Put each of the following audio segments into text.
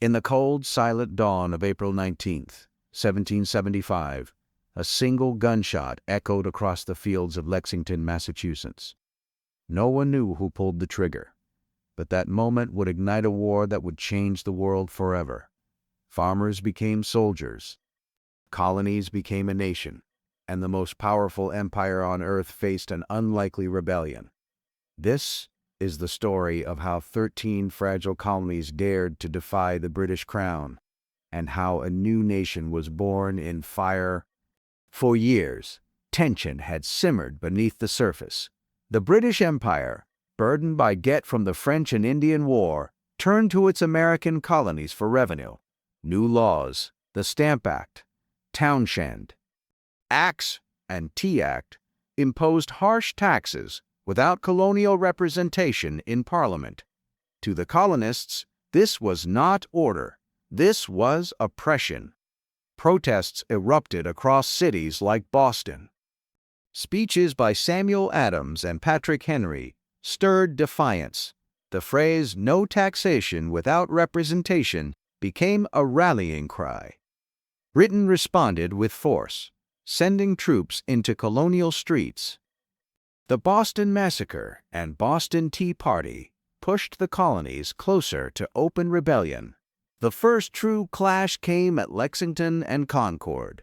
In the cold, silent dawn of April 19th, 1775, a single gunshot echoed across the fields of Lexington, Massachusetts. No one knew who pulled the trigger, but that moment would ignite a war that would change the world forever. Farmers became soldiers, colonies became a nation, and the most powerful empire on earth faced an unlikely rebellion. This is the story of how 13 fragile colonies dared to defy the British crown, and how a new nation was born in fire. For years, tension had simmered beneath the surface. The British Empire, burdened by debt from the French and Indian War, turned to its American colonies for revenue. New laws, the Stamp Act, Townshend Acts, and Tea Act, imposed harsh taxes without colonial representation in Parliament. To the colonists, this was not order. This was oppression. Protests erupted across cities like Boston. Speeches by Samuel Adams and Patrick Henry stirred defiance. The phrase "no taxation without representation" became a rallying cry. Britain responded with force, sending troops into colonial streets. The Boston Massacre and Boston Tea Party pushed the colonies closer to open rebellion. The first true clash came at Lexington and Concord.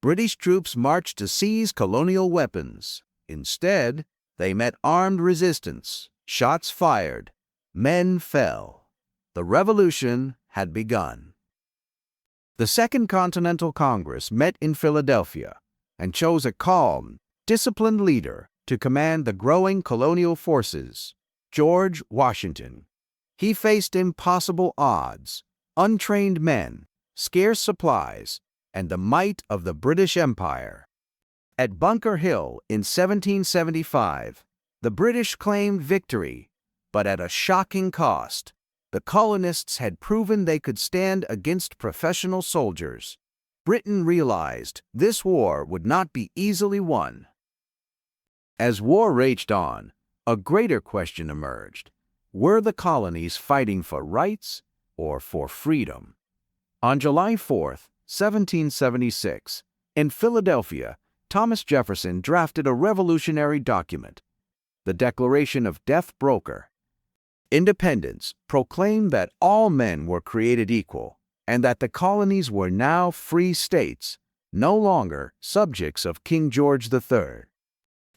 British troops marched to seize colonial weapons. Instead, they met armed resistance. Shots fired. Men fell. The revolution had begun. The Second Continental Congress met in Philadelphia and chose a calm, disciplined leader to command the growing colonial forces, George Washington. He faced impossible odds: untrained men, scarce supplies, and the might of the British Empire. At Bunker Hill in 1775, the British claimed victory, but at a shocking cost. The colonists had proven they could stand against professional soldiers. Britain realized this war would not be easily won. As war raged on, a greater question emerged. Were the colonies fighting for rights or for freedom? On July 4, 1776, in Philadelphia, Thomas Jefferson drafted a revolutionary document, the Declaration of Death Broker. Independence proclaimed that all men were created equal and that the colonies were now free states, no longer subjects of King George III.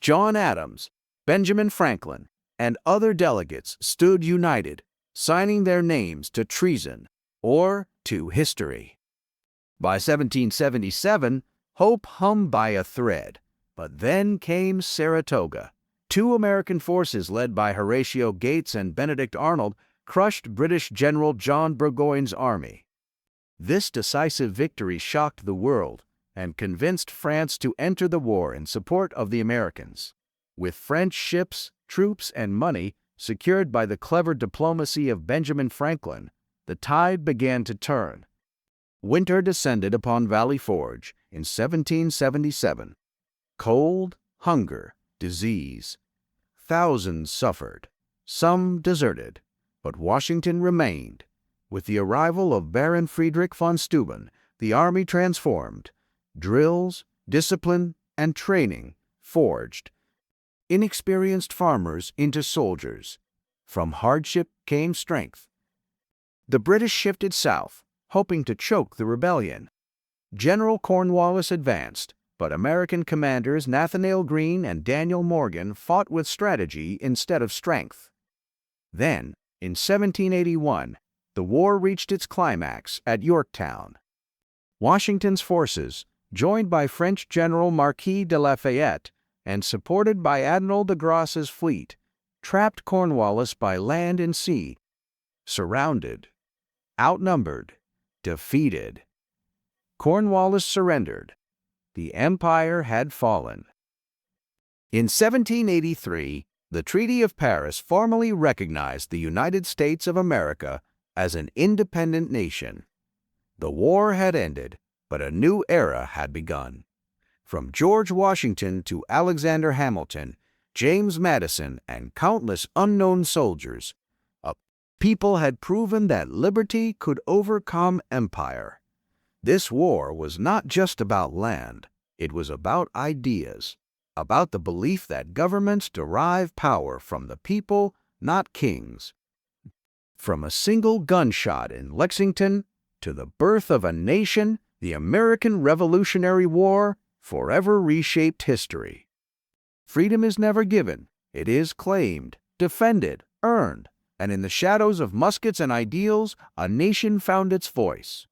John Adams, Benjamin Franklin, and other delegates stood united, signing their names to treason or to history. By 1777, hope hung by a thread, but then came Saratoga. Two American forces led by Horatio Gates and Benedict Arnold crushed British General John Burgoyne's army. This decisive victory shocked the world and convinced France to enter the war in support of the Americans. With French ships, troops, and money secured by the clever diplomacy of Benjamin Franklin, the tide began to turn. Winter descended upon Valley Forge in 1777. Cold, hunger, disease. Thousands suffered. Some deserted, but Washington remained. With the arrival of Baron Friedrich von Steuben, the army transformed. Drills, discipline, and training forged inexperienced farmers into soldiers. From hardship came strength. The British shifted south, hoping to choke the rebellion. General Cornwallis advanced, but American commanders Nathanael Greene and Daniel Morgan fought with strategy instead of strength. Then, in 1781, the war reached its climax at Yorktown. Washington's forces, joined by French General Marquis de Lafayette and supported by Admiral de Grasse's fleet, trapped Cornwallis by land and sea. Surrounded, outnumbered, defeated, Cornwallis surrendered. The empire had fallen. In 1783, the Treaty of Paris formally recognized the United States of America as an independent nation. The war had ended, but a new era had begun. From George Washington to Alexander Hamilton, James Madison, and countless unknown soldiers, a people had proven that liberty could overcome empire. This war was not just about land, it was about ideas, about the belief that governments derive power from the people, not kings. From a single gunshot in Lexington to the birth of a nation, the American Revolutionary War forever reshaped history. Freedom is never given, it is claimed, defended, earned, and in the shadows of muskets and ideals, a nation found its voice.